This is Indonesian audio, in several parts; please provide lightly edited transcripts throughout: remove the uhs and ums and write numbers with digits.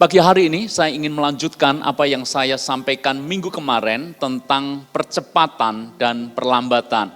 Pagi hari ini saya ingin melanjutkan apa yang saya sampaikan minggu kemarin tentang percepatan dan perlambatan.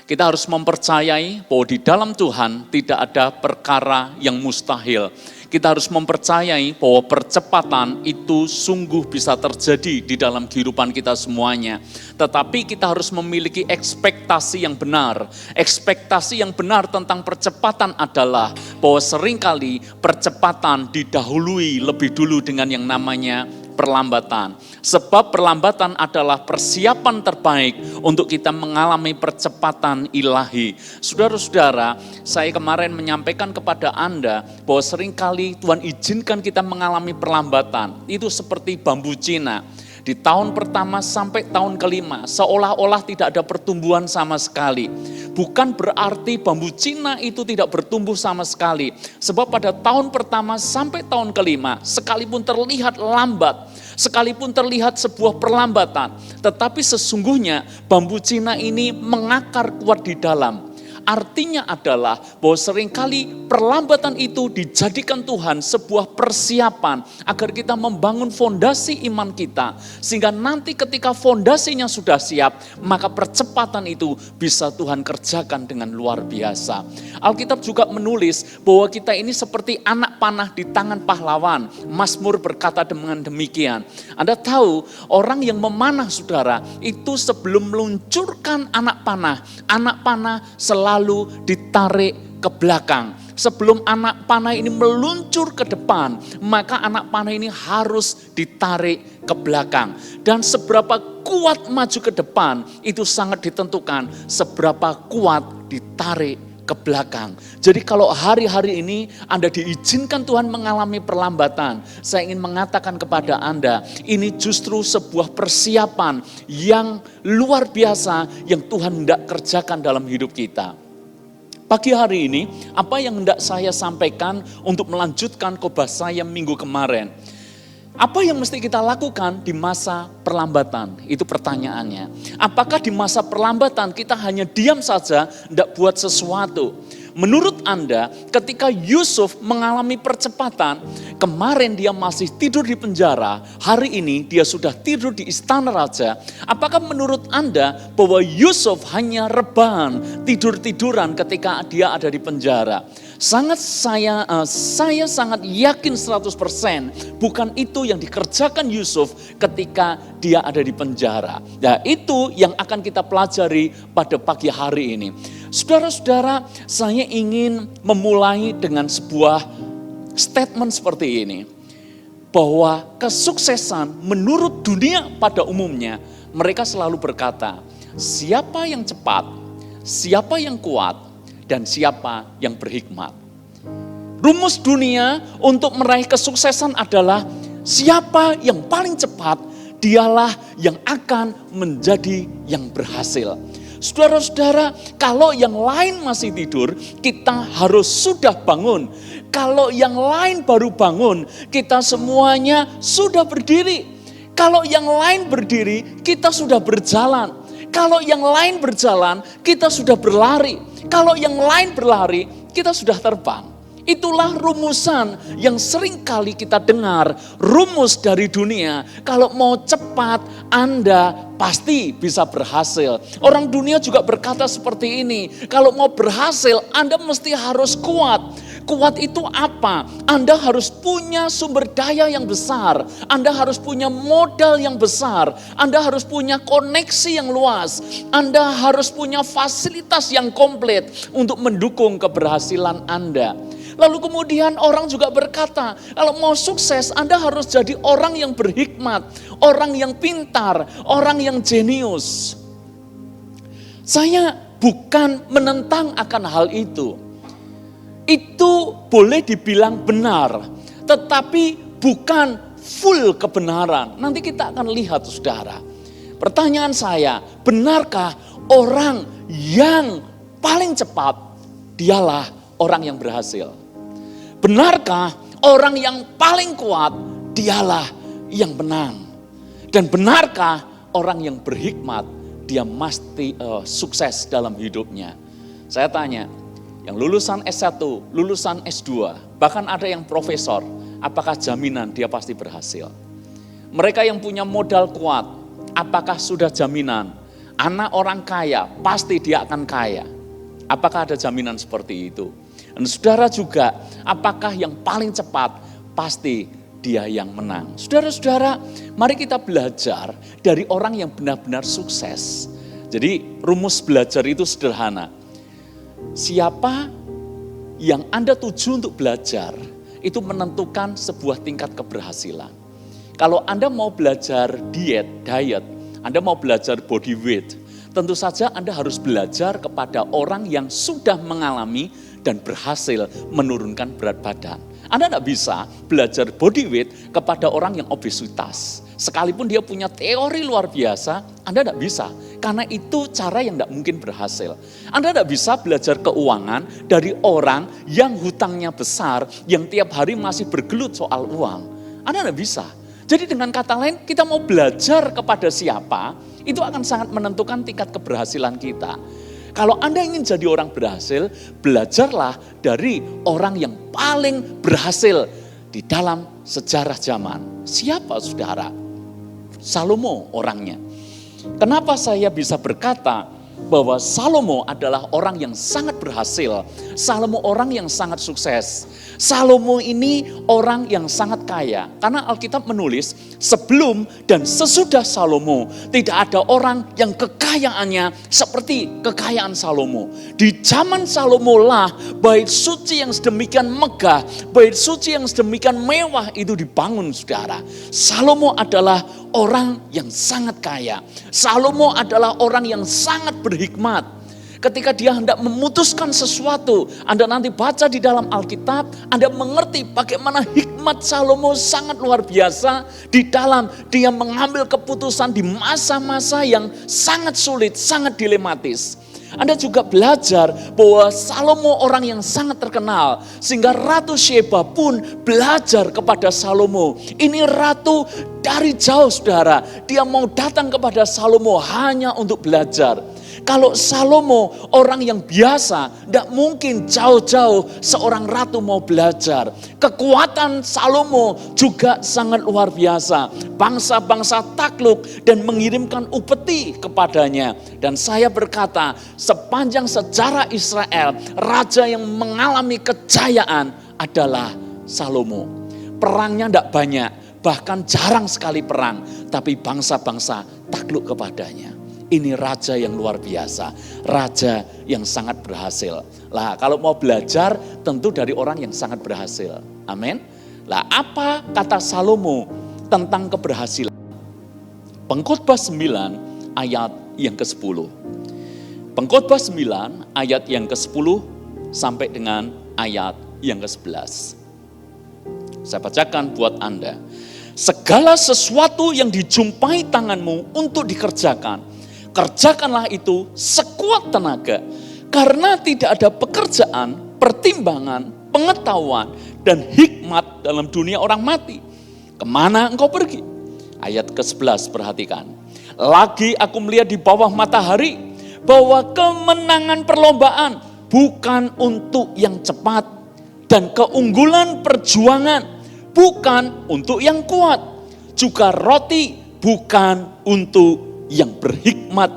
Kita harus mempercayai bahwa di dalam Tuhan tidak ada perkara yang mustahil. Kita harus mempercayai bahwa percepatan itu sungguh bisa terjadi di dalam kehidupan kita semuanya. Tetapi kita harus memiliki ekspektasi yang benar. Ekspektasi yang benar tentang percepatan adalah bahwa seringkali percepatan didahului lebih dulu dengan yang namanya perlambatan. Sebab perlambatan adalah persiapan terbaik untuk kita mengalami percepatan ilahi. Saudara-saudara, saya kemarin menyampaikan kepada Anda bahwa seringkali Tuhan izinkan kita mengalami perlambatan. Itu seperti bambu Cina. Di tahun pertama sampai tahun kelima, seolah-olah tidak ada pertumbuhan sama sekali. Bukan berarti bambu Cina itu tidak bertumbuh sama sekali. Sebab pada tahun pertama sampai tahun kelima, sekalipun terlihat lambat, sekalipun terlihat sebuah perlambatan, tetapi sesungguhnya bambu Cina ini mengakar kuat di dalam. Artinya adalah bahwa seringkali perlambatan itu dijadikan Tuhan sebuah persiapan agar kita membangun fondasi iman kita. Sehingga nanti ketika fondasinya sudah siap, maka percepatan itu bisa Tuhan kerjakan dengan luar biasa. Alkitab juga menulis bahwa kita ini seperti anak panah di tangan pahlawan. Mazmur berkata dengan demikian. Anda tahu orang yang memanah saudara itu sebelum meluncurkan anak panah selalu ditarik ke belakang. Sebelum anak panah ini meluncur ke depan, maka anak panah ini harus ditarik ke belakang. Dan seberapa kuat maju ke depan, itu sangat ditentukan seberapa kuat ditarik ke belakang. Jadi kalau hari-hari ini Anda diizinkan Tuhan mengalami perlambatan, saya ingin mengatakan kepada Anda, ini justru sebuah persiapan yang luar biasa yang Tuhan hendak kerjakan dalam hidup kita. Pagi hari ini, apa yang hendak saya sampaikan untuk melanjutkan khotbah saya minggu kemarin? Apa yang mesti kita lakukan di masa perlambatan? Itu pertanyaannya. Apakah di masa perlambatan kita hanya diam saja, tidak buat sesuatu? Menurut Anda, ketika Yusuf mengalami percepatan, kemarin dia masih tidur di penjara, hari ini dia sudah tidur di istana raja. Apakah menurut Anda bahwa Yusuf hanya rebahan, tidur-tiduran ketika dia ada di penjara? Saya sangat yakin 100% bukan itu yang dikerjakan Yusuf ketika dia ada di penjara. Nah, itu yang akan kita pelajari pada pagi hari ini. Saudara-saudara, saya ingin memulai dengan sebuah statement seperti ini. Bahwa kesuksesan menurut dunia pada umumnya, mereka selalu berkata, siapa yang cepat, siapa yang kuat, dan siapa yang berhikmat. Rumus dunia untuk meraih kesuksesan adalah siapa yang paling cepat, dialah yang akan menjadi yang berhasil. Saudara-saudara, kalau yang lain masih tidur, kita harus sudah bangun. Kalau yang lain baru bangun, kita semuanya sudah berdiri. Kalau yang lain berdiri, kita sudah berjalan. Kalau yang lain berjalan, kita sudah berlari. Kalau yang lain berlari, kita sudah terbang. Itulah rumusan yang sering kali kita dengar, rumus dari dunia. Kalau mau cepat, Anda pasti bisa berhasil. Orang dunia juga berkata seperti ini, kalau mau berhasil, Anda mesti harus kuat. Kuat itu apa? Anda harus punya sumber daya yang besar. Anda harus punya modal yang besar. Anda harus punya koneksi yang luas. Anda harus punya fasilitas yang komplit untuk mendukung keberhasilan Anda. Lalu kemudian orang juga berkata, kalau mau sukses Anda harus jadi orang yang berhikmat, orang yang pintar, orang yang jenius. Saya bukan menentang akan hal itu. Itu boleh dibilang benar, tetapi bukan full kebenaran. Nanti kita akan lihat saudara. Pertanyaan saya, benarkah orang yang paling cepat dialah orang yang berhasil? Benarkah orang yang paling kuat dialah yang menang? Dan benarkah orang yang berhikmat dia mesti sukses dalam hidupnya? Saya tanya, yang lulusan S1, lulusan S2, bahkan ada yang profesor, apakah jaminan dia pasti berhasil? Mereka yang punya modal kuat, apakah sudah jaminan anak orang kaya pasti dia akan kaya? Apakah ada jaminan seperti itu? Dan saudara juga, apakah yang paling cepat pasti dia yang menang? Saudara-saudara, mari kita belajar dari orang yang benar-benar sukses. Jadi rumus belajar itu sederhana. Siapa yang Anda tuju untuk belajar, itu menentukan sebuah tingkat keberhasilan. Kalau Anda mau belajar diet, Anda mau belajar body weight, tentu saja Anda harus belajar kepada orang yang sudah mengalami dan berhasil menurunkan berat badan. Anda tidak bisa belajar body weight kepada orang yang obesitas. Sekalipun dia punya teori luar biasa, Anda tidak bisa. Karena itu cara yang tidak mungkin berhasil. Anda tidak bisa belajar keuangan dari orang yang hutangnya besar, yang tiap hari masih bergelut soal uang. Anda tidak bisa. Jadi dengan kata lain, kita mau belajar kepada siapa, itu akan sangat menentukan tingkat keberhasilan kita. Kalau Anda ingin jadi orang berhasil, belajarlah dari orang yang paling berhasil di dalam sejarah zaman. Siapa saudara? Salomo orangnya. Kenapa saya bisa berkata bahwa Salomo adalah orang yang sangat berhasil? Salomo orang yang sangat sukses. Salomo ini orang yang sangat kaya. Karena Alkitab menulis sebelum dan sesudah Salomo tidak ada orang yang kekayaannya seperti kekayaan Salomo. Di zaman Salomo lah bait suci yang sedemikian megah, bait suci yang sedemikian mewah itu dibangun saudara. Salomo adalah orang yang sangat kaya. Salomo adalah orang yang sangat berhikmat. Ketika dia hendak memutuskan sesuatu, Anda nanti baca di dalam Alkitab, Anda mengerti bagaimana hikmat Salomo sangat luar biasa di dalam dia mengambil keputusan di masa-masa yang sangat sulit, sangat dilematis. Anda juga belajar bahwa Salomo orang yang sangat terkenal, sehingga Ratu Sheba pun belajar kepada Salomo. Ini ratu dari jauh saudara, dia mau datang kepada Salomo hanya untuk belajar. Kalau Salomo orang yang biasa, tidak mungkin jauh-jauh seorang ratu mau belajar. Kekuatan Salomo juga sangat luar biasa. Bangsa-bangsa takluk dan mengirimkan upeti kepadanya. Dan saya berkata, sepanjang sejarah Israel, raja yang mengalami kejayaan adalah Salomo. Perangnya tidak banyak, bahkan jarang sekali perang. Tapi bangsa-bangsa takluk kepadanya. Ini raja yang luar biasa, raja yang sangat berhasil. Lah, kalau mau belajar tentu dari orang yang sangat berhasil. Amin. Lah, apa kata Salomo tentang keberhasilan? Pengkhotbah 9 ayat yang ke-10. Pengkhotbah 9 ayat yang ke-10 sampai dengan ayat yang ke-11. Saya bacakan buat Anda. Segala sesuatu yang dijumpai tanganmu untuk dikerjakan, kerjakanlah itu sekuat tenaga, karena tidak ada pekerjaan, pertimbangan, pengetahuan, dan hikmat dalam dunia orang mati. Kemana engkau pergi? Ayat ke-11 perhatikan. Lagi aku melihat di bawah matahari, bahwa kemenangan perlombaan bukan untuk yang cepat, dan keunggulan perjuangan bukan untuk yang kuat, juga roti bukan untuk yang berhikmat,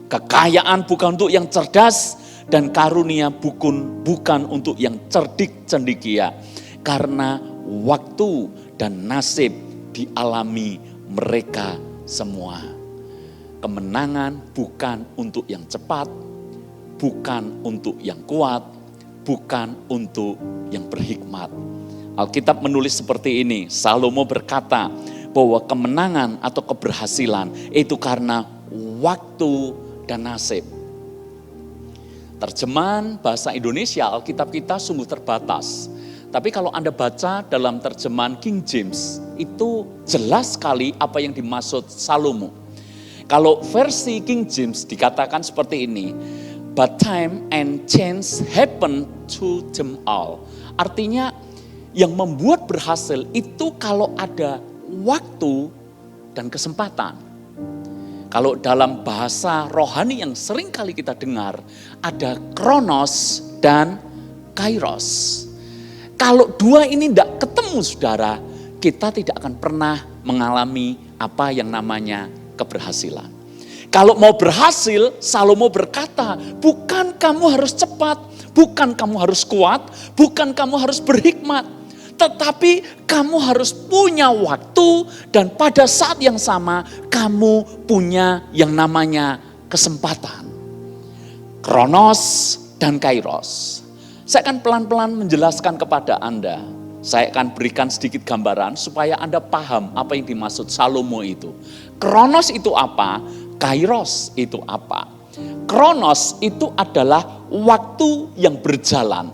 kekayaan bukan untuk yang cerdas, dan karunia bukan untuk yang cerdik cendekia. Karena waktu dan nasib dialami mereka semua. Kemenangan bukan untuk yang cepat, bukan untuk yang kuat, bukan untuk yang berhikmat. Alkitab menulis seperti ini, Salomo berkata, bahwa kemenangan atau keberhasilan itu karena waktu dan nasib. Terjemahan bahasa Indonesia Alkitab kita sungguh terbatas. Tapi kalau Anda baca dalam terjemahan King James, itu jelas sekali apa yang dimaksud Salomo. Kalau versi King James dikatakan seperti ini, but time and chance happen to them all. Artinya yang membuat berhasil itu kalau ada waktu dan kesempatan. Kalau dalam bahasa rohani yang sering kali kita dengar, ada kronos dan kairos. Kalau dua ini tidak ketemu saudara, kita tidak akan pernah mengalami apa yang namanya keberhasilan. Kalau mau berhasil, Salomo berkata, bukan kamu harus cepat, bukan kamu harus kuat, bukan kamu harus berhikmat, tetapi kamu harus punya waktu dan pada saat yang sama kamu punya yang namanya kesempatan. Kronos dan Kairos. Saya akan pelan-pelan menjelaskan kepada Anda. Saya akan berikan sedikit gambaran supaya Anda paham apa yang dimaksud Salomo itu. Kronos itu apa? Kairos itu apa? Kronos itu adalah waktu yang berjalan.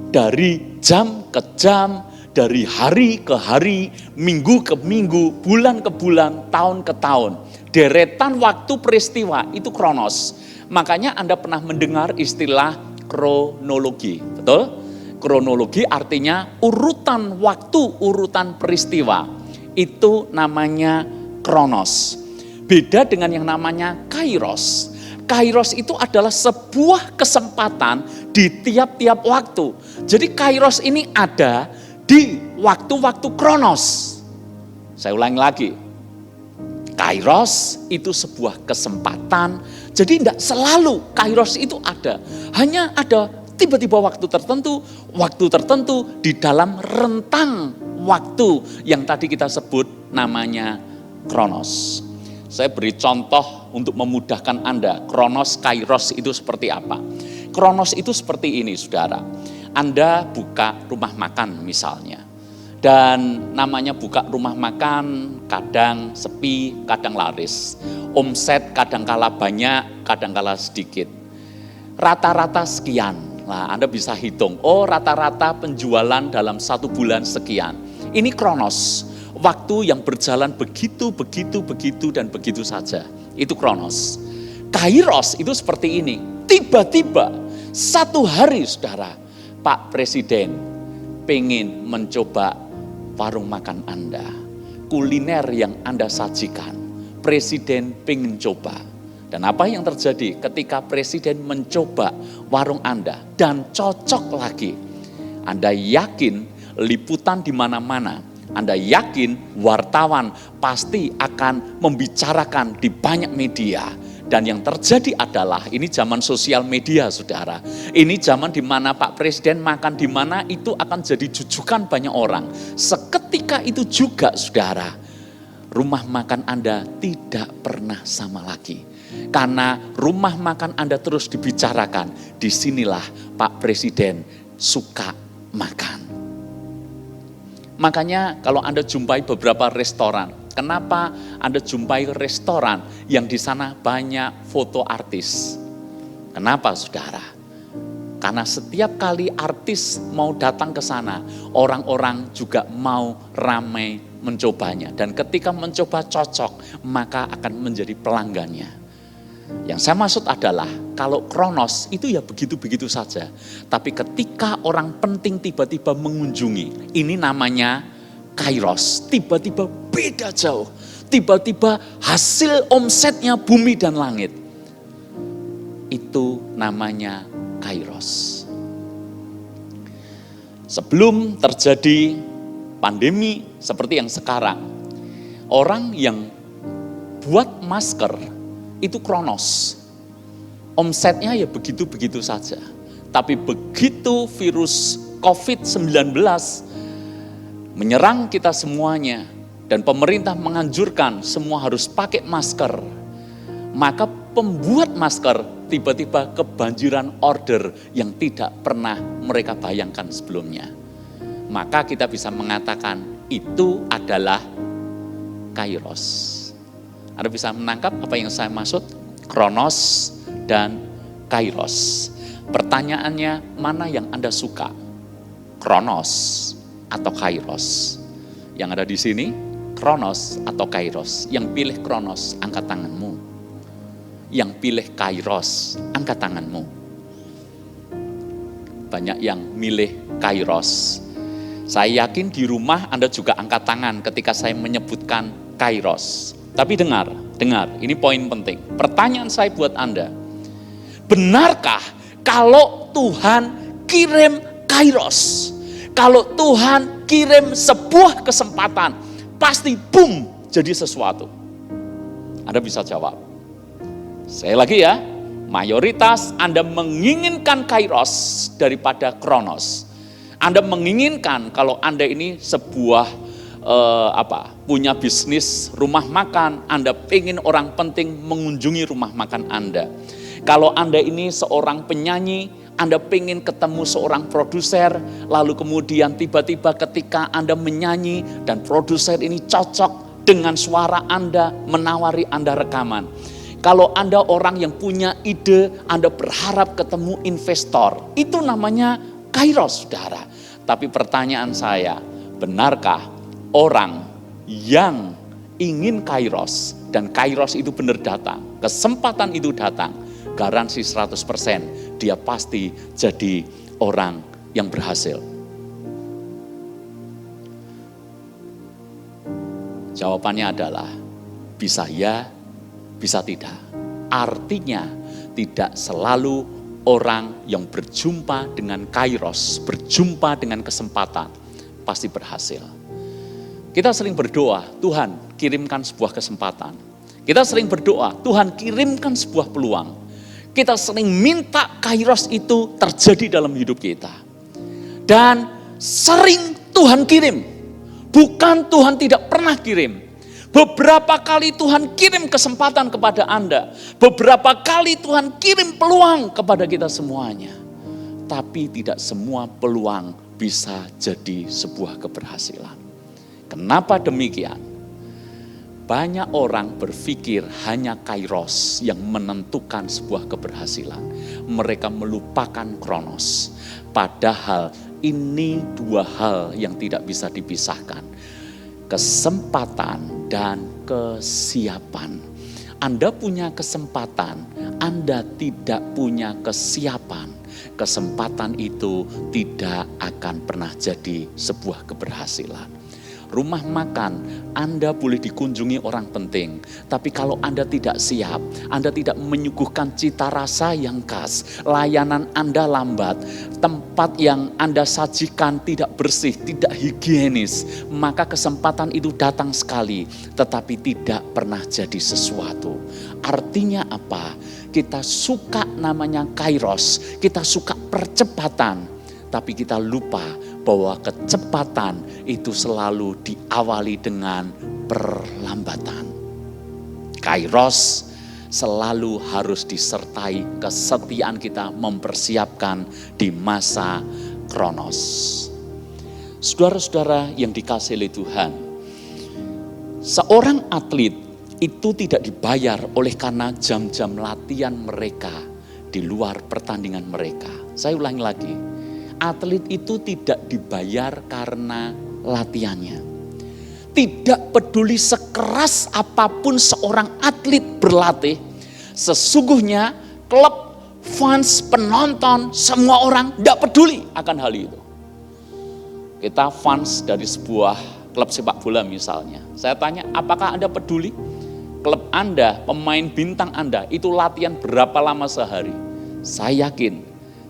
Dari jam ke jam, dari hari ke hari, minggu ke minggu, bulan ke bulan, tahun ke tahun. Deretan waktu peristiwa itu kronos. Makanya Anda pernah mendengar istilah kronologi, betul? Kronologi artinya urutan waktu, urutan peristiwa. Itu namanya kronos. Beda dengan yang namanya kairos. Kairos itu adalah sebuah kesempatan di tiap-tiap waktu. Jadi kairos ini ada di waktu-waktu kronos. Saya ulangi lagi. Kairos itu sebuah kesempatan. Jadi tidak selalu kairos itu ada. Hanya ada tiba-tiba waktu tertentu di dalam rentang waktu yang tadi kita sebut namanya kronos. Saya beri contoh untuk memudahkan Anda. Kronos, kairos itu seperti apa? Kronos itu seperti ini, saudara. Anda buka rumah makan misalnya. Dan namanya buka rumah makan, kadang sepi, kadang laris. Omset kadang kala banyak, kadang kala sedikit. Rata-rata sekian. Nah, Anda bisa hitung. Oh, rata-rata penjualan dalam 1 bulan sekian. Ini kronos. Waktu yang berjalan begitu dan begitu saja. Itu kronos. Kairos itu seperti ini. Tiba-tiba 1 hari saudara, Pak Presiden pengen mencoba warung makan Anda. Kuliner yang Anda sajikan. Presiden pengen coba. Dan apa yang terjadi ketika Presiden mencoba warung Anda dan cocok lagi. Anda yakin liputan di mana-mana. Anda yakin wartawan pasti akan membicarakan di banyak media. Dan yang terjadi adalah ini zaman sosial media saudara. Ini zaman di mana Pak Presiden makan di mana itu akan jadi jujukan banyak orang. Seketika itu juga saudara, rumah makan Anda tidak pernah sama lagi. Karena rumah makan Anda terus dibicarakan. Disinilah Pak Presiden suka makan. Makanya kalau Anda jumpai beberapa restoran, kenapa Anda jumpai restoran yang di sana banyak foto artis? Kenapa saudara? Karena setiap kali artis mau datang ke sana, orang-orang juga mau ramai mencobanya. Dan ketika mencoba cocok, maka akan menjadi pelanggannya. Yang saya maksud adalah kalau kronos itu ya begitu-begitu saja. Tapi ketika orang penting tiba-tiba mengunjungi, ini namanya kairos. Tiba-tiba beda jauh. Tiba-tiba hasil omsetnya bumi dan langit. Itu namanya kairos. Sebelum terjadi pandemi seperti yang sekarang, orang yang buat masker itu kronos. Omsetnya ya begitu-begitu saja. Tapi begitu virus COVID-19 menyerang kita semuanya dan pemerintah menganjurkan semua harus pakai masker, maka pembuat masker tiba-tiba kebanjiran order yang tidak pernah mereka bayangkan sebelumnya. Maka kita bisa mengatakan itu adalah kairos. Anda bisa menangkap apa yang saya maksud? Kronos dan kairos. Pertanyaannya, mana yang Anda suka? Kronos atau kairos? Yang ada di sini, kronos atau kairos? Yang pilih kronos, angkat tanganmu. Yang pilih kairos, angkat tanganmu. Banyak yang milih kairos. Saya yakin di rumah Anda juga angkat tangan ketika saya menyebutkan kairos. Tapi dengar, ini poin penting. Pertanyaan saya buat Anda, benarkah kalau Tuhan kirim kairos, Kalau Tuhan kirim sebuah kesempatan, pasti boom, jadi sesuatu. Anda bisa jawab. Saya lagi ya, mayoritas Anda menginginkan kairos daripada kronos. Anda menginginkan kalau Anda ini sebuah punya bisnis rumah makan, Anda pengen orang penting mengunjungi rumah makan Anda. Kalau Anda ini seorang penyanyi, Anda pengen ketemu seorang produser, lalu kemudian tiba-tiba ketika Anda menyanyi dan produser ini cocok dengan suara Anda, menawari Anda rekaman. Kalau Anda orang yang punya ide, Anda berharap ketemu investor. Itu namanya kairos, saudara. Tapi pertanyaan saya, benarkah orang yang ingin kairos dan kairos itu benar datang, kesempatan itu datang, garansi 100% dia pasti jadi orang yang berhasil? Jawabannya adalah bisa ya, bisa tidak. Artinya tidak selalu orang yang berjumpa dengan kairos, berjumpa dengan kesempatan pasti berhasil. Kita sering berdoa, Tuhan kirimkan sebuah kesempatan. Kita sering berdoa, Tuhan kirimkan sebuah peluang. Kita sering minta kairos itu terjadi dalam hidup kita. Dan sering Tuhan kirim. Bukan Tuhan tidak pernah kirim. Beberapa kali Tuhan kirim kesempatan kepada Anda. Beberapa kali Tuhan kirim peluang kepada kita semuanya. Tapi tidak semua peluang bisa jadi sebuah keberhasilan. Kenapa demikian? Banyak orang berpikir hanya kairos yang menentukan sebuah keberhasilan. Mereka melupakan kronos. Padahal ini dua hal yang tidak bisa dipisahkan. Kesempatan dan kesiapan. Anda punya kesempatan, Anda tidak punya kesiapan. Kesempatan itu tidak akan pernah jadi sebuah keberhasilan. Rumah makan, Anda boleh dikunjungi orang penting. Tapi kalau Anda tidak siap, Anda tidak menyuguhkan cita rasa yang khas, layanan Anda lambat, tempat yang Anda sajikan tidak bersih, tidak higienis, maka kesempatan itu datang sekali, tetapi tidak pernah jadi sesuatu. Artinya apa? Kita suka namanya kairos, kita suka percepatan, tapi kita lupa bahwa kecepatan itu selalu diawali dengan perlambatan. Kairos selalu harus disertai kesetiaan kita mempersiapkan di masa kronos. Saudara-saudara yang dikasihi oleh Tuhan, seorang atlet itu tidak dibayar oleh karena jam-jam latihan mereka di luar pertandingan mereka. Saya ulangi lagi. Atlet itu tidak dibayar karena latihannya. Tidak peduli sekeras apapun seorang atlet berlatih, sesungguhnya klub, fans, penonton, semua orang tidak peduli akan hal itu. Kita fans dari sebuah klub sepak bola misalnya. Saya tanya, apakah Anda peduli? Klub Anda, pemain bintang Anda itu latihan berapa lama sehari? Saya yakin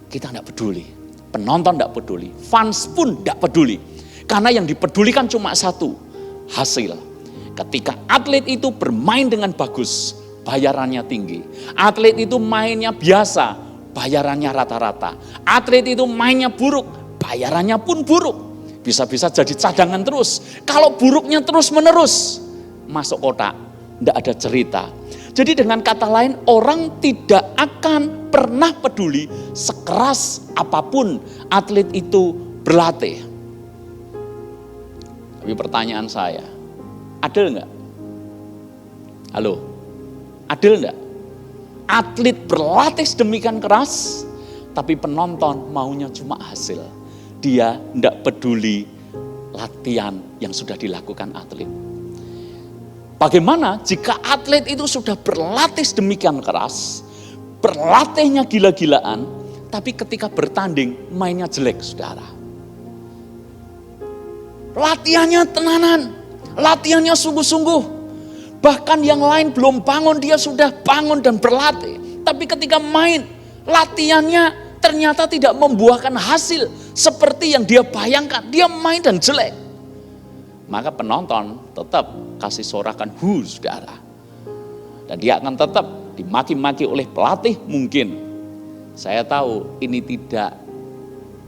kita tidak peduli. Penonton tidak peduli, fans pun tidak peduli. Karena yang dipedulikan cuma satu, hasil. Ketika atlet itu bermain dengan bagus, bayarannya tinggi. Atlet itu mainnya biasa, bayarannya rata-rata. Atlet itu mainnya buruk, bayarannya pun buruk. Bisa-bisa jadi cadangan terus. Kalau buruknya terus menerus, masuk kotak, tidak ada cerita. Jadi dengan kata lain, orang tidak akan pernah peduli sekeras apapun atlet itu berlatih. Tapi pertanyaan saya, adil enggak? Halo, adil enggak? Atlet berlatih sedemikian keras, tapi penonton maunya cuma hasil. Dia enggak peduli latihan yang sudah dilakukan atlet. Bagaimana jika atlet itu sudah berlatih sedemikian keras, berlatihnya gila-gilaan, tapi ketika bertanding mainnya jelek, saudara. Latihannya tenanan, latihannya sungguh-sungguh. Bahkan yang lain belum bangun, dia sudah bangun dan berlatih. Tapi ketika main, latihannya ternyata tidak membuahkan hasil seperti yang dia bayangkan, dia main dan jelek, maka penonton tetap kasih sorakan saudara. Dan dia akan tetap dimaki-maki oleh pelatih mungkin. Saya tahu ini tidak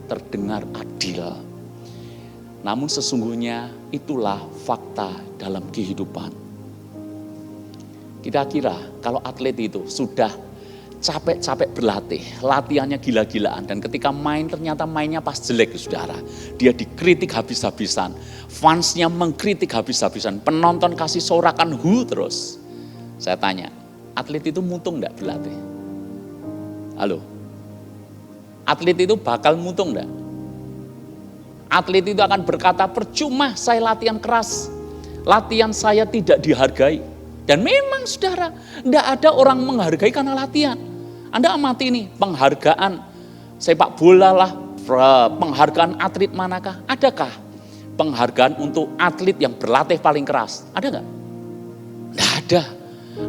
terdengar adil. Namun sesungguhnya itulah fakta dalam kehidupan. Kita kira kalau atlet itu sudah capek-capek berlatih, latihannya gila-gilaan, dan ketika main ternyata mainnya pas jelek saudara. Dia dikritik habis-habisan, fansnya mengkritik habis-habisan, penonton kasih sorakan terus. Saya tanya, atlet itu mutung enggak berlatih? Halo? Atlet itu bakal mutung enggak? Atlet itu akan berkata, percuma saya latihan keras, latihan saya tidak dihargai. Dan memang saudara, enggak ada orang menghargai karena latihan. Anda amati ini, penghargaan sepak bola lah, penghargaan atlet manakah? Adakah penghargaan untuk atlet yang berlatih paling keras? Ada enggak? Enggak ada.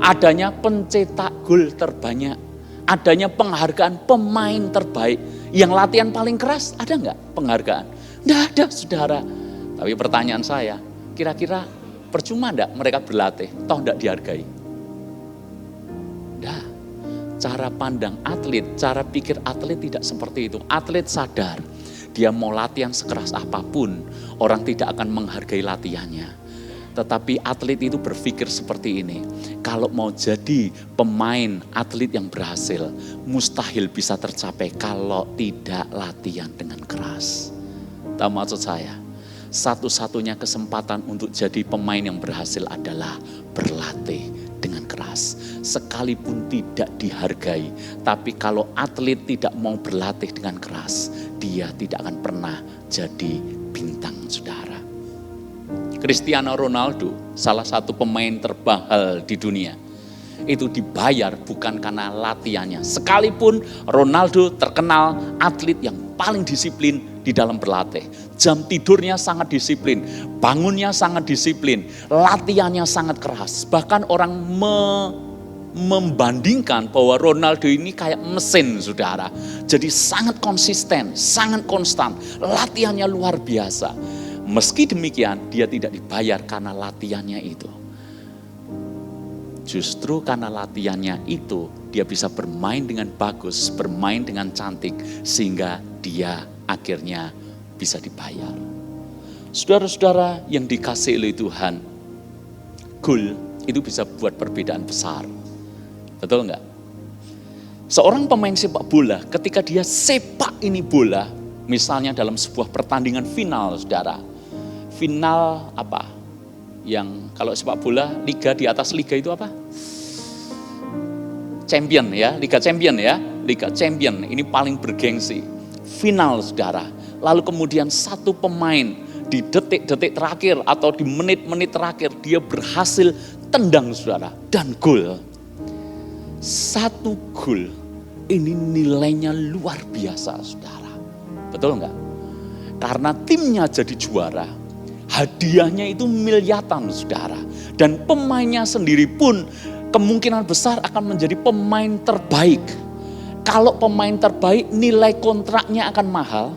Adanya pencetak gol terbanyak, adanya penghargaan pemain terbaik, yang latihan paling keras, ada enggak penghargaan? Enggak ada saudara. Tapi pertanyaan saya, kira-kira percuma enggak mereka berlatih, toh enggak dihargai? Enggak. Cara pandang atlet, cara pikir atlet tidak seperti itu. Atlet sadar, dia mau latihan sekeras apapun, orang tidak akan menghargai latihannya. Tetapi atlet itu berpikir seperti ini, kalau mau jadi pemain atlet yang berhasil, mustahil bisa tercapai kalau tidak latihan dengan keras. Tahu maksud saya? Satu-satunya kesempatan untuk jadi pemain yang berhasil adalah berlatih dengan keras. Sekalipun tidak dihargai, tapi kalau atlet tidak mau berlatih dengan keras, dia tidak akan pernah jadi bintang saudara. Cristiano Ronaldo, salah satu pemain termahal di dunia, itu dibayar bukan karena latihannya. Sekalipun Ronaldo terkenal atlet yang paling disiplin di dalam berlatih. Jam tidurnya sangat disiplin, bangunnya sangat disiplin, latihannya sangat keras. Bahkan orang membandingkan bahwa Ronaldo ini kayak mesin saudara. Jadi sangat konsisten, sangat konstan, latihannya luar biasa. Meski demikian dia tidak dibayar karena latihannya itu. Justru karena latihannya itu dia bisa bermain dengan bagus, bermain dengan cantik, sehingga dia akhirnya bisa dibayar. Saudara-saudara yang dikasihi oleh Tuhan, gol itu bisa buat perbedaan besar. Betul enggak? Seorang pemain sepak bola ketika dia sepak ini bola, misalnya dalam sebuah pertandingan final saudara. Final apa? Yang kalau sepak bola, liga di atas liga itu apa? Champion ya, Liga Champion ya. Liga Champion ini paling bergengsi. Final saudara. Lalu kemudian satu pemain di detik-detik terakhir atau di menit-menit terakhir dia berhasil tendang saudara dan gol. Satu gol ini nilainya luar biasa saudara. Betul enggak? Karena timnya jadi juara. Hadiahnya itu miliaran saudara. Dan pemainnya sendiri pun kemungkinan besar akan menjadi pemain terbaik. Kalau pemain terbaik nilai kontraknya akan mahal.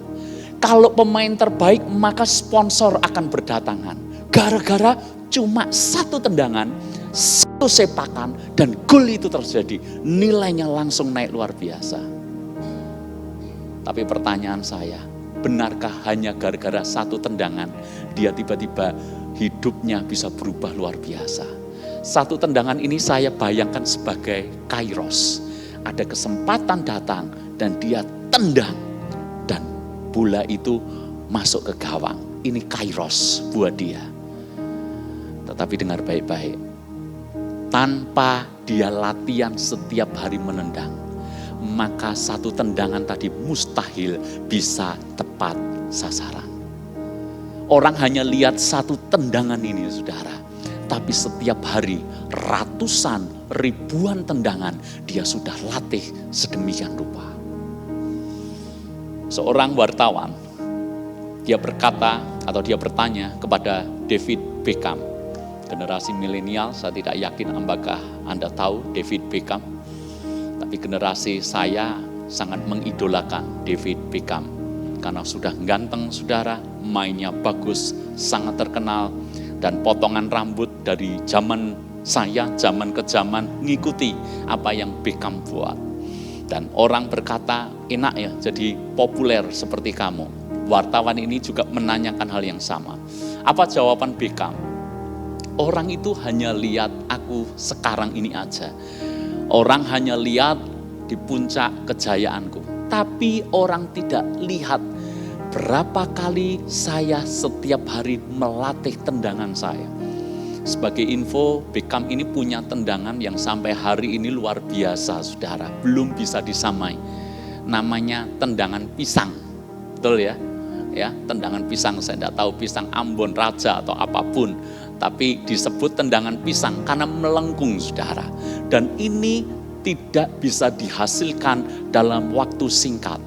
Kalau pemain terbaik maka sponsor akan berdatangan. Gara-gara cuma satu tendangan, satu sepakan dan gol itu terjadi. Nilainya langsung naik luar biasa. Tapi pertanyaan saya, benarkah hanya gara-gara satu tendangan dia tiba-tiba hidupnya bisa berubah luar biasa? Satu tendangan ini saya bayangkan sebagai kairos. Ada kesempatan datang dan dia tendang dan bola itu masuk ke gawang. Ini kairos buat dia. Tetapi dengar baik-baik, tanpa dia latihan setiap hari menendang, maka satu tendangan tadi mustahil bisa tepat sasaran. Orang hanya lihat satu tendangan ini saudara, tapi setiap hari ratusan, ribuan tendangan dia sudah latih sedemikian rupa. Seorang wartawan, dia berkata atau dia bertanya kepada David Beckham. Generasi milenial, saya tidak yakin apakah Anda tahu David Beckham. Tapi generasi saya sangat mengidolakan David Beckham. karena sudah ganteng saudara, mainnya bagus, sangat terkenal, dan potongan rambut dari zaman saya, zaman ke zaman ngikuti apa yang Beckham buat. Dan orang berkata, enak ya jadi populer seperti kamu. Wartawan ini juga menanyakan hal yang sama. Apa jawaban Beckham? Orang itu hanya lihat aku sekarang ini aja. Orang hanya lihat di puncak kejayaanku. Tapi orang tidak lihat berapa kali saya setiap hari melatih tendangan saya. Sebagai info, Beckham ini punya tendangan yang sampai hari ini luar biasa, saudara. Belum bisa disamai. Namanya tendangan pisang. Betul ya? Ya, tendangan pisang. Saya tidak tahu pisang Ambon, Raja atau apapun. Tapi disebut tendangan pisang karena melengkung, saudara. Dan ini tidak bisa dihasilkan dalam waktu singkat.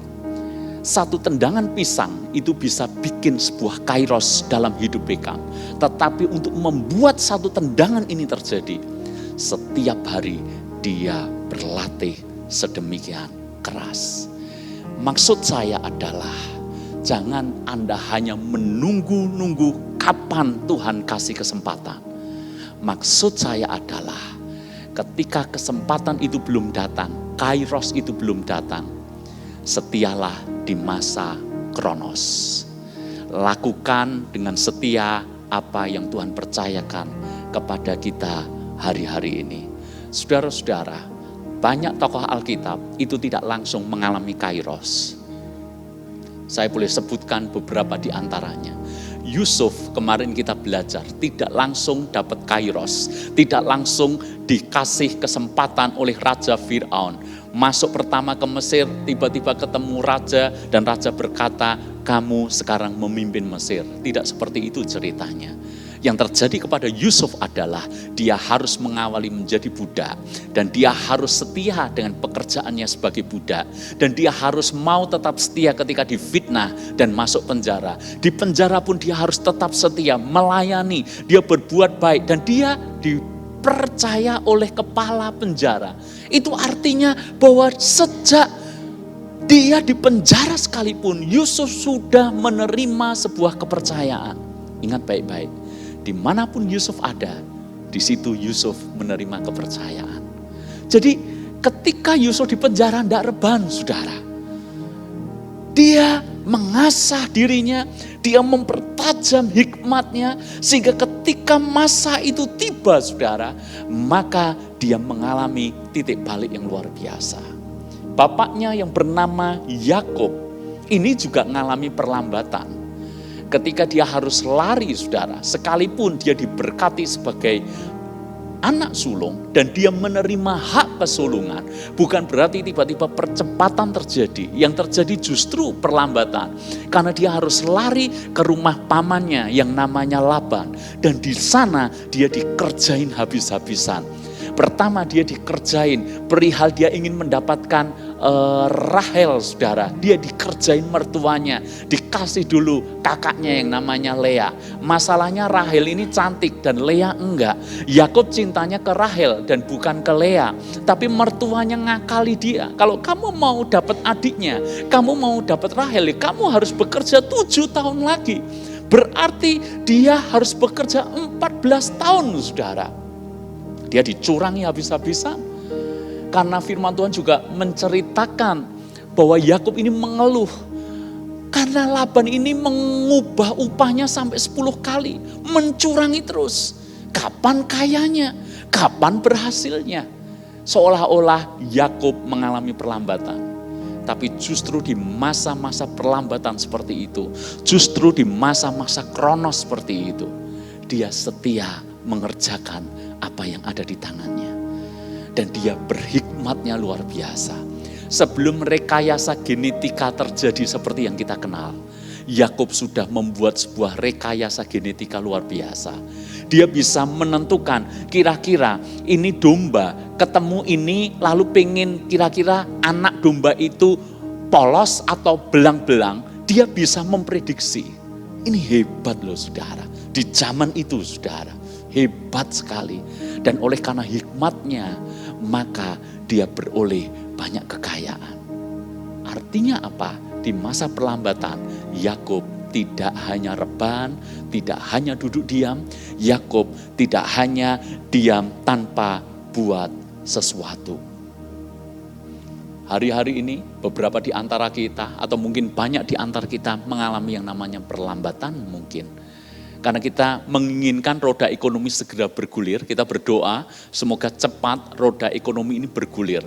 Satu tendangan pisang itu bisa bikin sebuah kairos dalam hidup Beckham. Tetapi untuk membuat satu tendangan ini terjadi, setiap hari dia berlatih sedemikian keras. Maksud saya adalah, jangan Anda hanya menunggu-nunggu kapan Tuhan kasih kesempatan. Maksud saya adalah, ketika kesempatan itu belum datang, kairos itu belum datang, setialah di masa kronos. Lakukan dengan setia apa yang Tuhan percayakan kepada kita hari-hari ini. Saudara-saudara, banyak tokoh Alkitab itu tidak langsung mengalami kairos. Saya boleh sebutkan beberapa di antaranya. Yusuf kemarin kita belajar tidak langsung dapat kairos, tidak langsung dikasih kesempatan oleh Raja Fir'aun. Masuk pertama ke Mesir, tiba-tiba ketemu raja dan raja berkata, kamu sekarang memimpin Mesir. Tidak seperti itu ceritanya. Yang terjadi kepada Yusuf adalah dia harus mengawali menjadi budak dan dia harus setia dengan pekerjaannya sebagai budak dan dia harus mau tetap setia ketika difitnah dan masuk penjara. Di penjara pun dia harus tetap setia, melayani, dia berbuat baik dan dia dipercaya oleh kepala penjara. Itu artinya bahwa sejak dia di penjara sekalipun, Yusuf sudah menerima sebuah kepercayaan. Ingat baik-baik, dimanapun Yusuf ada, di situ Yusuf menerima kepercayaan. Jadi ketika Yusuf di penjara tidak reban, saudara. Dia mengasah dirinya, dia mempertajam hikmatnya, sehingga ketika masa itu tiba, saudara, maka dia mengalami titik balik yang luar biasa. Bapaknya yang bernama Yakub ini juga mengalami perlambatan. Ketika dia harus lari, saudara, sekalipun dia diberkati sebagai anak sulung dan dia menerima hak kesulungan, bukan berarti tiba-tiba percepatan terjadi. Yang terjadi justru perlambatan, karena dia harus lari ke rumah pamannya yang namanya Laban, dan di sana dia dikerjain habis-habisan. Pertama dia dikerjain perihal dia ingin mendapatkan Rahel, saudara. Dia dikerjain mertuanya, dikasih dulu kakaknya yang namanya Lea. Masalahnya Rahel ini cantik dan Lea enggak. Yakub cintanya ke Rahel dan bukan ke Lea. Tapi mertuanya ngakali dia. Kalau kamu mau dapat adiknya, kamu mau dapat Rahel, kamu harus bekerja 7 tahun lagi. Berarti dia harus bekerja 14 tahun, saudara. Dia dicurangi habis-habisan. Karena firman Tuhan juga menceritakan bahwa Yakub ini mengeluh. Karena Laban ini mengubah upahnya sampai 10 kali. Mencurangi terus. Kapan kayanya? Kapan berhasilnya? Seolah-olah Yakub mengalami perlambatan. Tapi justru di masa-masa perlambatan seperti itu, justru di masa-masa kronos seperti itu, dia setia mengerjakan apa yang ada di tangannya. Dan dia berhikmatnya luar biasa. Sebelum rekayasa genetika terjadi seperti yang kita kenal, Yakub sudah membuat sebuah rekayasa genetika luar biasa. Dia bisa menentukan kira-kira ini domba, ketemu ini lalu pengen kira-kira anak domba itu polos atau belang-belang. Dia bisa memprediksi. Ini hebat loh, saudara. Di zaman itu, saudara, hebat sekali. Dan oleh karena hikmatnya, maka dia beroleh banyak kekayaan. Artinya apa? di masa perlambatan, Yakub tidak hanya rebahan, tidak hanya duduk diam, Yakub tidak hanya diam tanpa buat sesuatu. Hari-hari ini beberapa di antara kita atau mungkin banyak di antara kita mengalami yang namanya perlambatan mungkin. Karena kita menginginkan roda ekonomi segera bergulir, kita berdoa semoga cepat roda ekonomi ini bergulir.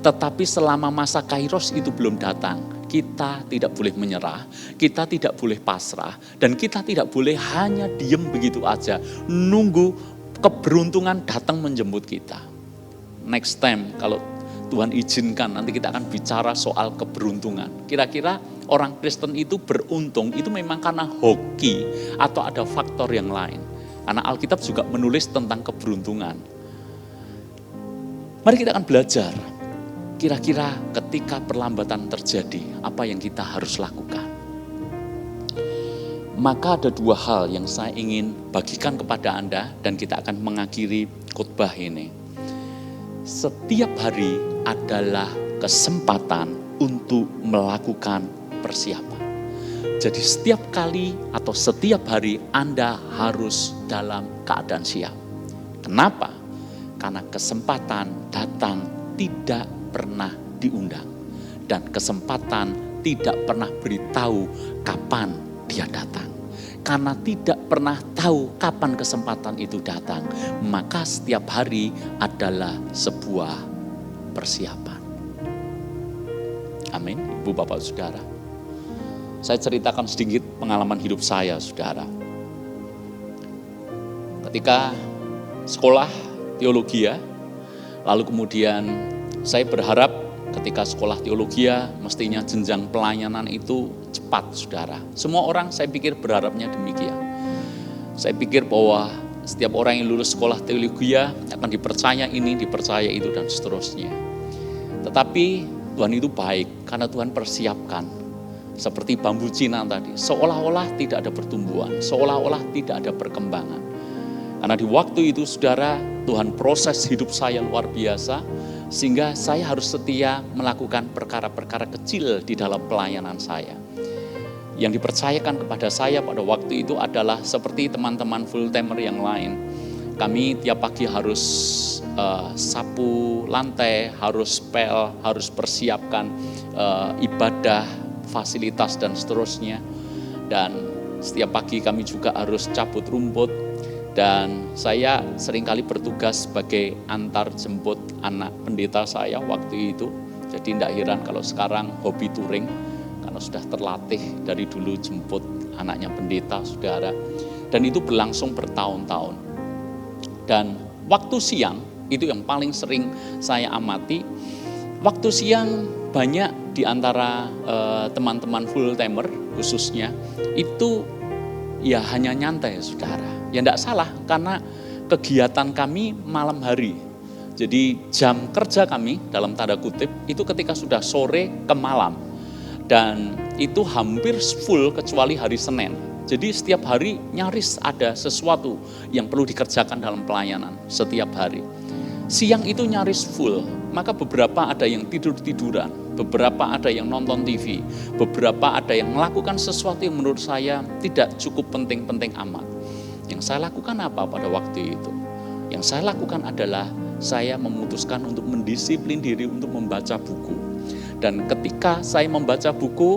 Tetapi selama masa Kairos itu belum datang, kita tidak boleh menyerah, kita tidak boleh pasrah, dan kita tidak boleh hanya diem begitu aja, nunggu keberuntungan datang menjemput kita. Next time kalau Tuhan izinkan nanti kita akan bicara soal keberuntungan. Kira-kira orang Kristen itu beruntung itu memang karena hoki atau ada faktor yang lain. Karena Alkitab juga menulis tentang keberuntungan. Mari kita akan belajar. Kira-kira ketika perlambatan terjadi, apa yang kita harus lakukan? Maka ada dua hal yang saya ingin bagikan kepada Anda dan kita akan mengakhiri khotbah ini. Setiap hari adalah kesempatan untuk melakukan persiapan. Jadi setiap kali atau setiap hari Anda harus dalam keadaan siap. Kenapa? Karena kesempatan datang tidak pernah diundang. Dan kesempatan tidak pernah beritahu kapan dia datang. Karena tidak pernah tahu kapan kesempatan itu datang, maka setiap hari adalah sebuah persiapan. Amin, Ibu Bapak Saudara. Saya ceritakan sedikit pengalaman hidup saya, Saudara. Ketika sekolah teologi, lalu kemudian saya berharap ketika sekolah teologi mestinya jenjang pelayanan itu cepat, Saudara. Semua orang saya pikir berharapnya demikian. Saya pikir bahwa setiap orang yang lulus sekolah teologi akan dipercaya ini, dipercaya itu, dan seterusnya. Tetapi Tuhan itu baik karena Tuhan persiapkan. Seperti bambu Cina tadi, seolah-olah tidak ada pertumbuhan, seolah-olah tidak ada perkembangan. Karena di waktu itu, Saudara, Tuhan proses hidup saya luar biasa, sehingga saya harus setia melakukan perkara-perkara kecil di dalam pelayanan saya. Yang dipercayakan kepada saya pada waktu itu adalah seperti teman-teman full-timer yang lain. Kami tiap pagi harus sapu lantai, harus pel, harus persiapkan ibadah, fasilitas, dan seterusnya. Dan setiap pagi kami juga harus cabut rumput. Dan saya seringkali bertugas sebagai antar jemput anak pendeta saya waktu itu. Jadi tidak heran kalau sekarang hobi touring, karena sudah terlatih dari dulu jemput anaknya pendeta, Saudara. Dan itu berlangsung bertahun-tahun. Dan waktu siang, itu yang paling sering saya amati. Waktu siang banyak di antara teman-teman full-timer khususnya, itu ya hanya nyantai, Saudara. Ya enggak salah, karena kegiatan kami malam hari. Jadi jam kerja kami dalam tanda kutip itu ketika sudah sore ke malam. Dan itu hampir full kecuali hari Senin. Jadi setiap hari nyaris ada sesuatu yang perlu dikerjakan dalam pelayanan setiap hari. Siang itu nyaris full, maka beberapa ada yang tidur-tiduran, beberapa ada yang nonton TV, beberapa ada yang melakukan sesuatu yang menurut saya tidak cukup penting-penting amat. Yang saya lakukan apa pada waktu itu? Yang saya lakukan adalah saya memutuskan untuk mendisiplin diri untuk membaca buku. Dan ketika saya membaca buku,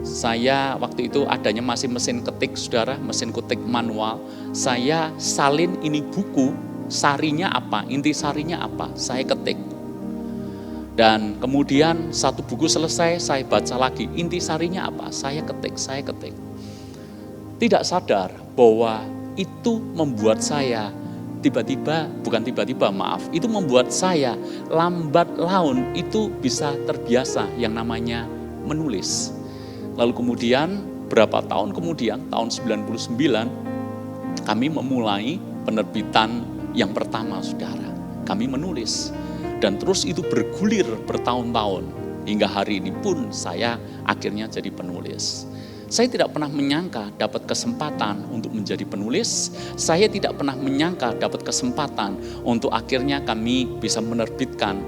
saya waktu itu adanya masih mesin ketik, Saudara, mesin ketik manual. Saya salin ini buku, sarinya apa, inti sarinya apa, saya ketik. Dan kemudian satu buku selesai, saya baca lagi, inti sarinya apa, saya ketik. Tidak sadar bahwa itu membuat saya itu membuat saya lambat laun itu bisa terbiasa yang namanya menulis. Lalu kemudian berapa tahun kemudian, tahun 99, kami memulai penerbitan yang pertama, Saudara. Kami menulis dan terus itu bergulir bertahun-tahun hingga hari ini pun saya akhirnya jadi penulis. Saya tidak pernah menyangka dapat kesempatan untuk menjadi penulis. Saya tidak pernah menyangka dapat kesempatan untuk akhirnya kami bisa menerbitkan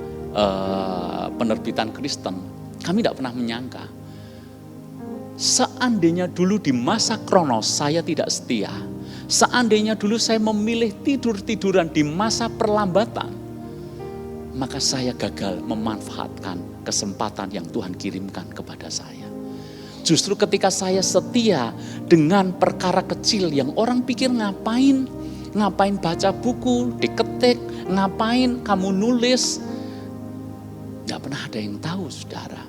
penerbitan Kristen. Kami tidak pernah menyangka. Seandainya dulu di masa Kronos saya tidak setia, seandainya dulu saya memilih tidur-tiduran di masa perlambatan, maka saya gagal memanfaatkan kesempatan yang Tuhan kirimkan kepada saya. Justru ketika saya setia dengan perkara kecil yang orang pikir ngapain baca buku, diketik, ngapain kamu nulis, gak pernah ada yang tahu, saudara.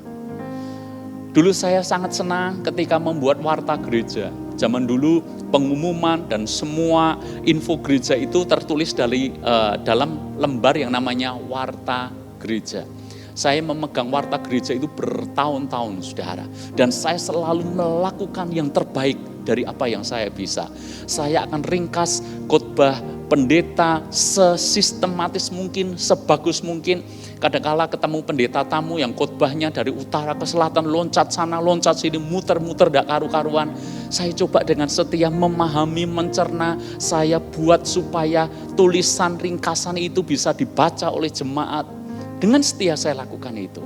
Dulu saya sangat senang ketika membuat warta gereja. Zaman dulu pengumuman dan semua info gereja itu tertulis dalam lembar yang namanya warta gereja. Saya memegang warta gereja itu bertahun-tahun, saudara. Dan saya selalu melakukan yang terbaik dari apa yang saya bisa. Saya akan ringkas khotbah pendeta sesistematis mungkin, sebagus mungkin. Kadang-kala ketemu pendeta tamu yang khotbahnya dari utara ke selatan, loncat sana, loncat sini, muter-muter, gak karu-karuan. Saya coba dengan setia memahami, mencerna, saya buat supaya tulisan ringkasan itu bisa dibaca oleh jemaat. Dengan setia saya lakukan itu.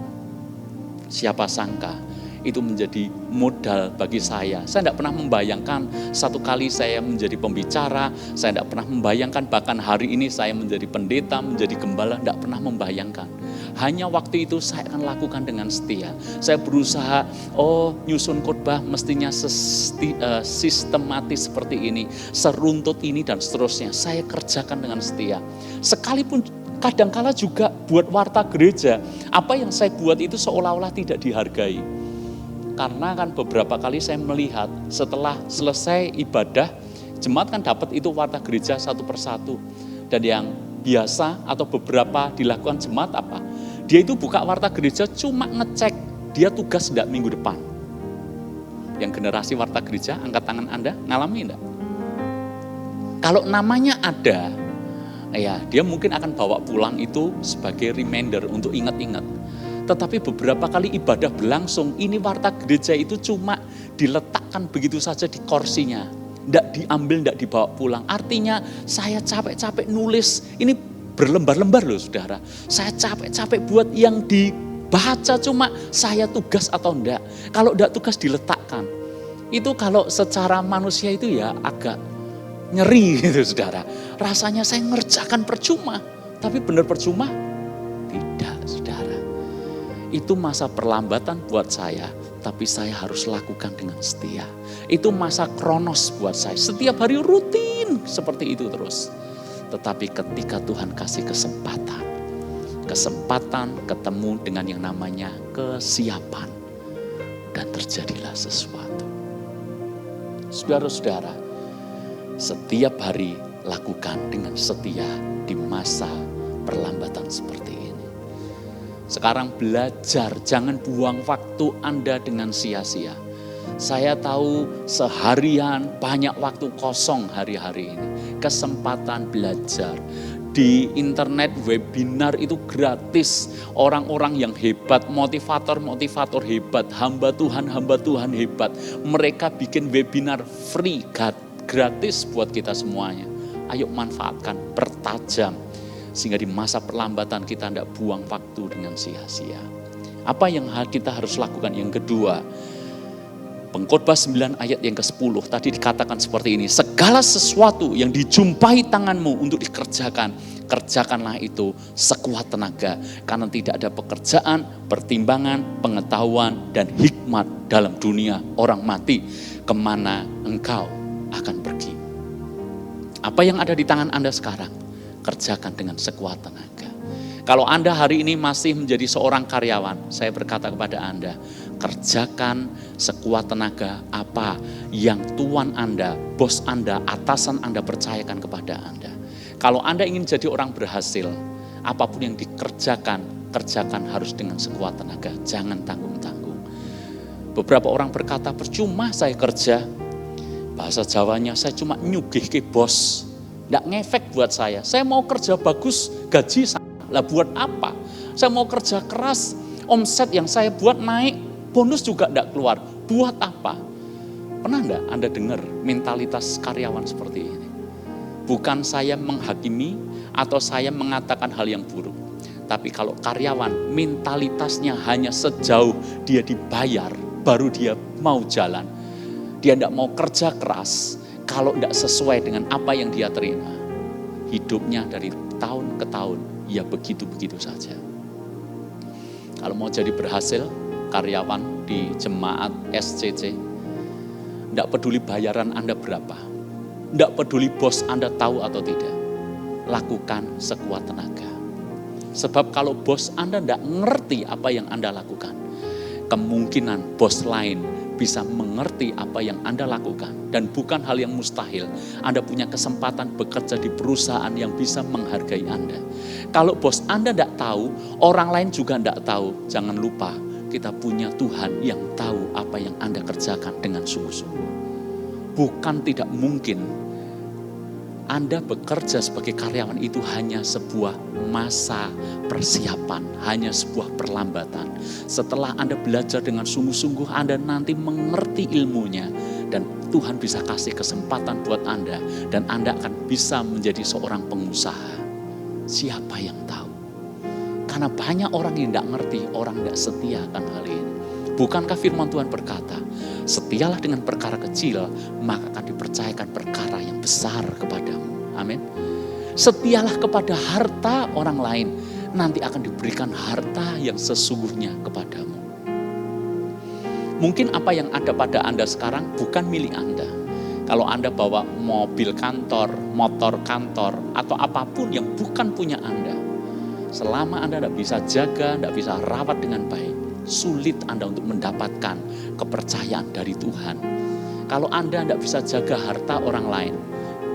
Siapa sangka itu menjadi modal bagi saya. Saya tidak pernah membayangkan satu kali saya menjadi pembicara, saya tidak pernah membayangkan bahkan hari ini saya menjadi pendeta, menjadi gembala, tidak pernah membayangkan. Hanya waktu itu saya akan lakukan dengan setia. Saya berusaha, nyusun khotbah mestinya sistematis seperti ini, seruntut ini dan seterusnya. Saya kerjakan dengan setia. Sekalipun kadangkala juga buat warta gereja, apa yang saya buat itu seolah-olah tidak dihargai. Karena kan beberapa kali saya melihat setelah selesai ibadah, jemaat kan dapat itu warta gereja satu persatu. Dan yang biasa atau beberapa dilakukan jemaat apa? Dia itu buka warta gereja cuma ngecek dia tugas enggak minggu depan. Yang generasi warta gereja, angkat tangan Anda, ngalami enggak? Kalau namanya ada, ya dia mungkin akan bawa pulang itu sebagai reminder untuk ingat-ingat. Tetapi beberapa kali ibadah berlangsung, ini warta gereja itu cuma diletakkan begitu saja di kursinya. Tidak diambil, tidak dibawa pulang. Artinya saya capek-capek nulis, ini berlembar-lembar loh saudara. Saya capek-capek buat yang dibaca cuma saya tugas atau enggak. Kalau enggak tugas diletakkan. Itu kalau secara manusia itu ya agak nyeri gitu saudara. Rasanya saya ngerjakan percuma. Tapi benar percuma? Tidak saudara. Itu masa perlambatan buat saya, tapi saya harus lakukan dengan setia. Itu masa Kronos buat saya, setiap hari rutin seperti itu terus. Tetapi ketika Tuhan kasih kesempatan ketemu dengan yang namanya kesiapan, dan terjadilah sesuatu. Saudara-saudara, setiap hari lakukan dengan setia di masa perlambatan seperti ini. Sekarang belajar, jangan buang waktu Anda dengan sia-sia. Saya tahu seharian banyak waktu kosong hari-hari ini. Kesempatan belajar. Di internet webinar itu gratis. Orang-orang yang hebat, motivator-motivator hebat, hamba Tuhan hebat. Mereka bikin webinar free, gratis buat kita semuanya. Ayo manfaatkan, pertajam. Sehingga di masa perlambatan kita tidak buang waktu dengan sia-sia. Apa yang kita harus lakukan? Yang kedua, Pengkhotbah 9 ayat yang ke-10 tadi dikatakan seperti ini. Segala sesuatu yang dijumpai tanganmu untuk dikerjakan, kerjakanlah itu sekuat tenaga. Karena tidak ada pekerjaan, pertimbangan, pengetahuan, dan hikmat dalam dunia orang mati. Kemana engkau akan pergi? Apa yang ada di tangan Anda sekarang? Kerjakan dengan sekuat tenaga. Kalau Anda hari ini masih menjadi seorang karyawan, saya berkata kepada Anda, kerjakan sekuat tenaga apa yang Tuan Anda, bos Anda, atasan Anda percayakan kepada Anda. Kalau Anda ingin jadi orang berhasil, apapun yang dikerjakan, kerjakan harus dengan sekuat tenaga, jangan tanggung-tanggung. Beberapa orang berkata, percuma saya kerja, bahasa Jawanya saya cuma nyugih ke bos. Tidak ngefek buat saya mau kerja bagus, gaji sama, lah buat apa? Saya mau kerja keras, omset yang saya buat naik, bonus juga tidak keluar, buat apa? Pernah enggak Anda dengar mentalitas karyawan seperti ini? Bukan saya menghakimi atau saya mengatakan hal yang buruk. Tapi kalau karyawan mentalitasnya hanya sejauh dia dibayar, baru dia mau jalan. Dia tidak mau kerja keras kalau tidak sesuai dengan apa yang dia terima. Hidupnya dari tahun ke tahun, ya begitu-begitu saja. Kalau mau jadi berhasil, karyawan di jemaat SCC, tidak peduli bayaran Anda berapa, tidak peduli bos Anda tahu atau tidak, lakukan sekuat tenaga. Sebab kalau bos Anda tidak ngerti apa yang Anda lakukan, kemungkinan bos lain bisa mengerti apa yang Anda lakukan. Dan bukan hal yang mustahil, Anda punya kesempatan bekerja di perusahaan yang bisa menghargai Anda. Kalau bos Anda tidak tahu, orang lain juga tidak tahu. Jangan lupa, kita punya Tuhan yang tahu apa yang Anda kerjakan dengan sungguh-sungguh. Bukan tidak mungkin Anda bekerja sebagai karyawan itu hanya sebuah masa persiapan, hanya sebuah perlambatan. Setelah Anda belajar dengan sungguh-sungguh, Anda nanti mengerti ilmunya dan Tuhan bisa kasih kesempatan buat Anda dan Anda akan bisa menjadi seorang pengusaha. Siapa yang tahu? Karena banyak orang yang tidak ngerti, orang tidak setia akan hal ini. Bukankah firman Tuhan berkata, setialah dengan perkara kecil, maka akan dipercayakan perkara yang besar kepadamu. Amin. Setialah kepada harta orang lain, nanti akan diberikan harta yang sesungguhnya kepadamu. Mungkin apa yang ada pada Anda sekarang bukan milik Anda. Kalau Anda bawa mobil kantor, motor kantor, atau apapun yang bukan punya Anda, selama Anda tidak bisa jaga, tidak bisa rawat dengan baik, sulit Anda untuk mendapatkan kepercayaan dari Tuhan. Kalau Anda tidak bisa jaga harta orang lain,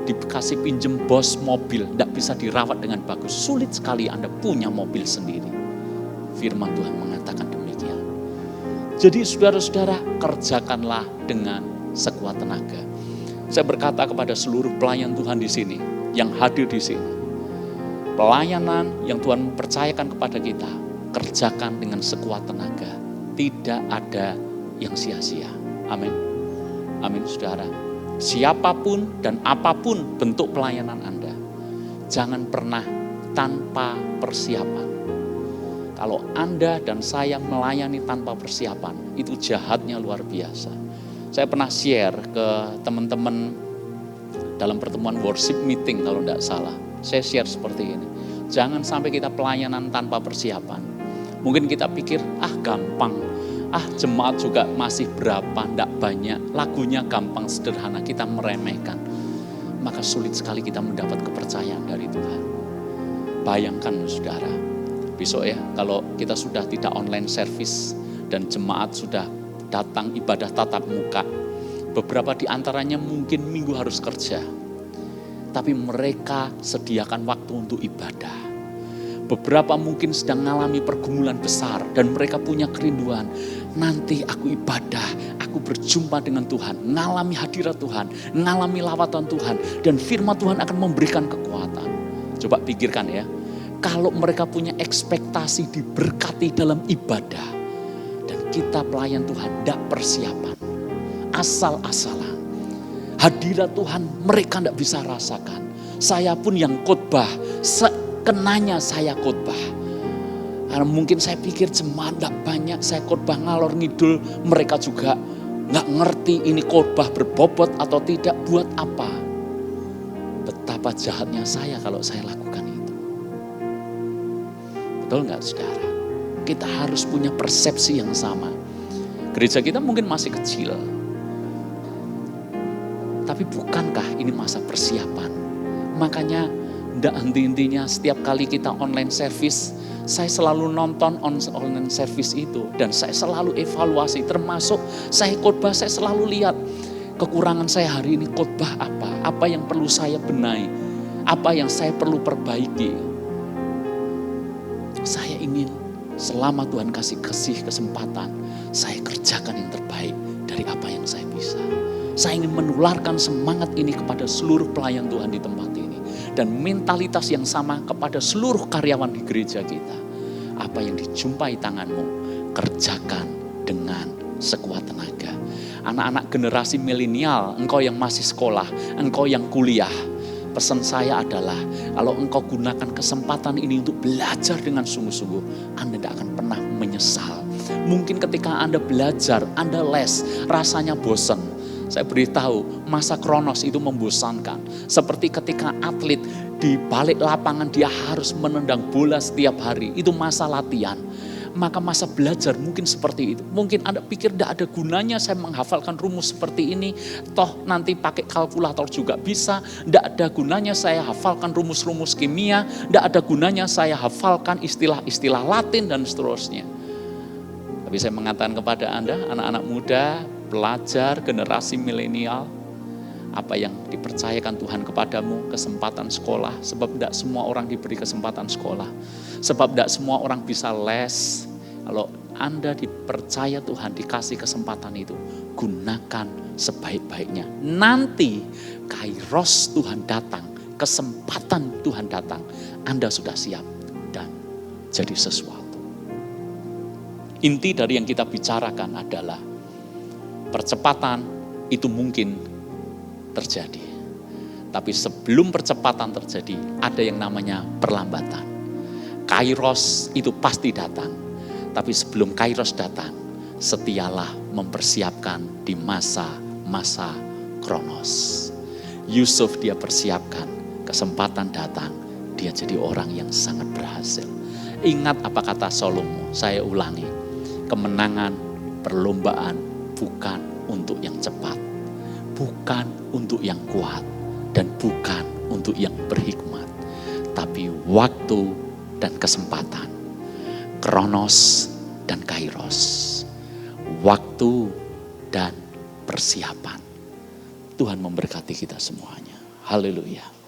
dikasih pinjem bos mobil, tidak bisa dirawat dengan bagus, sulit sekali Anda punya mobil sendiri. Firman Tuhan mengatakan demikian. Jadi saudara-saudara, kerjakanlah dengan sekuat tenaga. Saya berkata kepada seluruh pelayan Tuhan di sini, yang hadir di sini, pelayanan yang Tuhan percayakan kepada kita, kerjakan dengan sekuat tenaga. Tidak ada yang sia-sia. Amin. Amin saudara. Siapapun dan apapun bentuk pelayanan Anda, jangan pernah tanpa persiapan. Kalau Anda dan saya melayani tanpa persiapan, itu jahatnya luar biasa. Saya pernah share ke teman-teman dalam pertemuan worship meeting kalau tidak salah. Saya share seperti ini. Jangan sampai kita pelayanan tanpa persiapan. Mungkin kita pikir, gampang. Jemaat juga masih berapa, tidak banyak. Lagunya gampang, sederhana, kita meremehkan. Maka sulit sekali kita mendapat kepercayaan dari Tuhan. Bayangkan saudara, besok ya, kalau kita sudah tidak online service dan jemaat sudah datang ibadah tatap muka. Beberapa di antaranya mungkin minggu harus kerja. Tapi mereka sediakan waktu untuk ibadah. Beberapa mungkin sedang mengalami pergumulan besar dan mereka punya kerinduan. Nanti aku ibadah, aku berjumpa dengan Tuhan, ngalami hadirat Tuhan, ngalami lawatan Tuhan, dan firman Tuhan akan memberikan kekuatan. Coba pikirkan ya, kalau mereka punya ekspektasi diberkati dalam ibadah, dan kita pelayan Tuhan tidak persiapan, asal-asalan, hadirat Tuhan mereka tidak bisa rasakan. Saya pun yang khotbah, kenanya saya khotbah. Karena mungkin saya pikir jemaat tidak banyak, saya khotbah ngalor ngidul, mereka juga nggak ngerti ini khotbah berbobot atau tidak, buat apa. Betapa jahatnya saya kalau saya lakukan itu. Betul nggak saudara? Kita harus punya persepsi yang sama. Gereja kita mungkin masih kecil, tapi bukankah ini masa persiapan? Makanya tidak henti-hentinya setiap kali kita online service, saya selalu nonton online service itu. Dan saya selalu evaluasi, termasuk saya khotbah, saya selalu lihat kekurangan saya hari ini khotbah apa yang perlu saya benahi, apa yang saya perlu perbaiki. Saya ingin selama Tuhan kasih kesempatan, saya kerjakan yang terbaik dari apa yang saya bisa. Saya ingin menularkan semangat ini kepada seluruh pelayan Tuhan di tempat ini. Dan mentalitas yang sama kepada seluruh karyawan di gereja kita. Apa yang dijumpai tanganmu, kerjakan dengan sekuat tenaga. Anak-anak generasi milenial, engkau yang masih sekolah, engkau yang kuliah. Pesan saya adalah, kalau engkau gunakan kesempatan ini untuk belajar dengan sungguh-sungguh, Anda tidak akan pernah menyesal. Mungkin ketika Anda belajar, Anda les, rasanya bosan. Saya beritahu, masa kronos itu membosankan. Seperti ketika atlet di balik lapangan dia harus menendang bola setiap hari. Itu masa latihan. Maka masa belajar mungkin seperti itu. Mungkin Anda pikir tidak ada gunanya saya menghafalkan rumus seperti ini. Toh nanti pakai kalkulator juga bisa. Tidak ada gunanya saya hafalkan rumus-rumus kimia. Tidak ada gunanya saya hafalkan istilah-istilah Latin dan seterusnya. Tapi saya mengatakan kepada Anda, anak-anak muda, pelajar, generasi milenial, apa yang dipercayakan Tuhan kepadamu, kesempatan sekolah, sebab tidak semua orang diberi kesempatan sekolah, sebab tidak semua orang bisa les. Kalau Anda dipercaya Tuhan, dikasih kesempatan itu, gunakan sebaik-baiknya. Nanti kairos Tuhan datang, kesempatan Tuhan datang, Anda sudah siap dan jadi sesuatu. Inti dari yang kita bicarakan adalah percepatan itu mungkin terjadi. Tapi sebelum percepatan terjadi, ada yang namanya perlambatan. Kairos itu pasti datang. Tapi sebelum kairos datang, setialah mempersiapkan di masa-masa kronos. Yusuf dia persiapkan, kesempatan datang, dia jadi orang yang sangat berhasil. Ingat apa kata Salomo, saya ulangi. Kemenangan, perlombaan bukan untuk yang cepat, bukan untuk yang kuat, dan bukan untuk yang berhikmat. Tapi waktu dan kesempatan, kronos dan kairos, waktu dan persiapan. Tuhan memberkati kita semuanya. Haleluya.